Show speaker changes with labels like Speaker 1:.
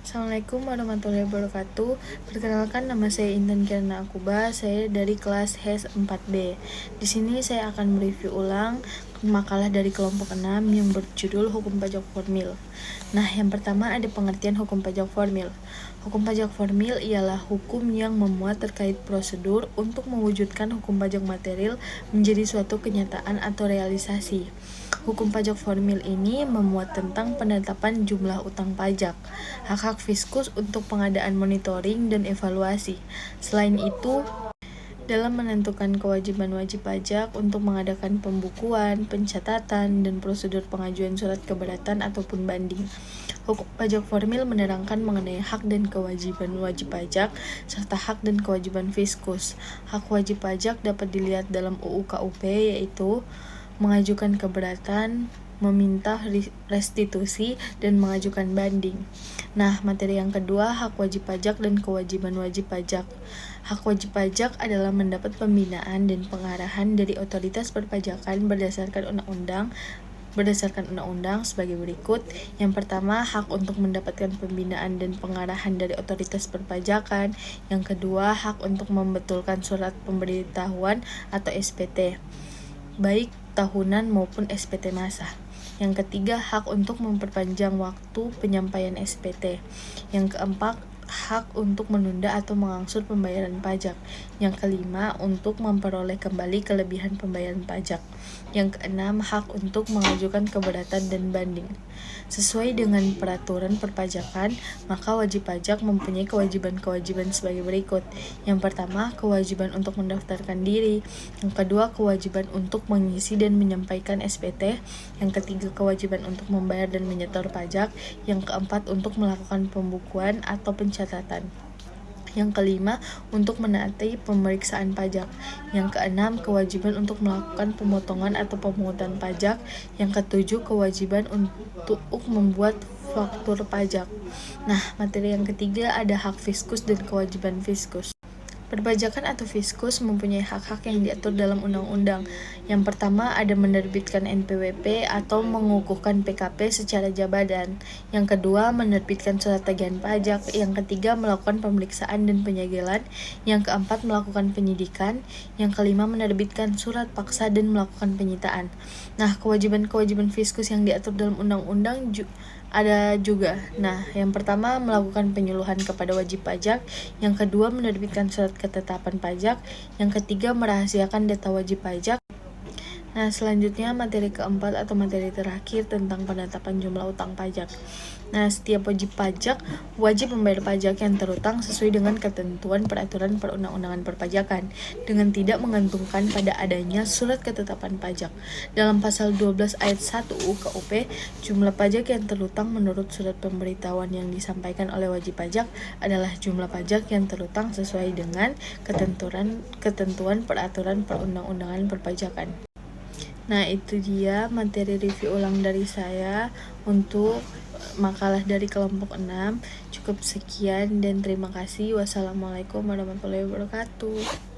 Speaker 1: Assalamualaikum warahmatullahi wabarakatuh. Perkenalkan, nama saya Intan Kirana Akuba. Saya dari kelas HES 4B. Di sini saya akan mereview ulang makalah dari kelompok 6 yang berjudul Hukum Pajak Formil. Nah, yang pertama ada pengertian hukum pajak formil. Hukum pajak formil ialah hukum yang memuat terkait prosedur untuk mewujudkan hukum pajak material menjadi suatu kenyataan atau realisasi. Hukum pajak formil ini memuat tentang penetapan jumlah utang pajak, hak-hak fiskus untuk pengadaan monitoring dan evaluasi. Selain itu, dalam menentukan kewajiban wajib pajak untuk mengadakan pembukuan, pencatatan, dan prosedur pengajuan surat keberatan ataupun banding. Hukum pajak formil menerangkan mengenai hak dan kewajiban wajib pajak, serta hak dan kewajiban fiskus. Hak wajib pajak dapat dilihat dalam UU KUP, yaitu mengajukan keberatan, meminta restitusi, dan mengajukan banding. Nah, materi yang kedua, hak wajib pajak dan kewajiban wajib pajak. Hak wajib pajak adalah mendapat pembinaan dan pengarahan dari otoritas perpajakan berdasarkan undang-undang sebagai berikut. Yang pertama, hak untuk mendapatkan pembinaan dan pengarahan dari otoritas perpajakan. Yang kedua, hak untuk membetulkan surat pemberitahuan atau SPT, baik tahunan maupun SPT masa. Yang ketiga, hak untuk memperpanjang waktu penyampaian SPT. Yang keempat, hak untuk menunda atau mengangsur pembayaran pajak. Yang kelima, untuk memperoleh kembali kelebihan pembayaran pajak. Yang keenam, hak untuk mengajukan keberatan dan banding. Sesuai dengan peraturan perpajakan, maka wajib pajak mempunyai kewajiban-kewajiban sebagai berikut. Yang pertama, kewajiban untuk mendaftarkan diri. Yang kedua, kewajiban untuk mengisi dan menyampaikan SPT. Yang ketiga, kewajiban untuk membayar dan menyetor pajak. Yang keempat, untuk melakukan pembukuan atau pencatatan. Yang kelima, untuk menaati pemeriksaan pajak. Yang keenam, kewajiban untuk melakukan pemotongan atau pemungutan pajak. Yang ketujuh, kewajiban untuk membuat faktur pajak. Nah, materi yang ketiga ada hak fiskus dan kewajiban fiskus. Perpajakan atau fiskus mempunyai hak-hak yang diatur dalam undang-undang. Yang pertama ada menerbitkan NPWP atau mengukuhkan PKP secara jabatan. Yang kedua menerbitkan surat tagihan pajak. Yang ketiga melakukan pemeriksaan dan penyegelan. Yang keempat melakukan penyidikan. Yang kelima menerbitkan surat paksa dan melakukan penyitaan. Nah, kewajiban-kewajiban fiskus yang diatur dalam undang-undang ada juga. Nah, yang pertama melakukan penyuluhan kepada wajib pajak, yang kedua menerbitkan surat ketetapan pajak, yang ketiga merahasiakan data wajib pajak. Nah, selanjutnya materi keempat atau materi terakhir tentang penetapan jumlah utang pajak. Nah, setiap wajib pajak wajib membayar pajak yang terutang sesuai dengan ketentuan peraturan perundang-undangan perpajakan dengan tidak menggantungkan pada adanya surat ketetapan pajak. Dalam pasal 12 ayat 1 UU KUP, jumlah pajak yang terutang menurut surat pemberitahuan yang disampaikan oleh wajib pajak adalah jumlah pajak yang terutang sesuai dengan ketentuan peraturan perundang-undangan perpajakan. Nah, itu dia materi review ulang dari saya untuk makalah dari kelompok 6. Cukup sekian dan terima kasih. Wassalamualaikum warahmatullahi wabarakatuh.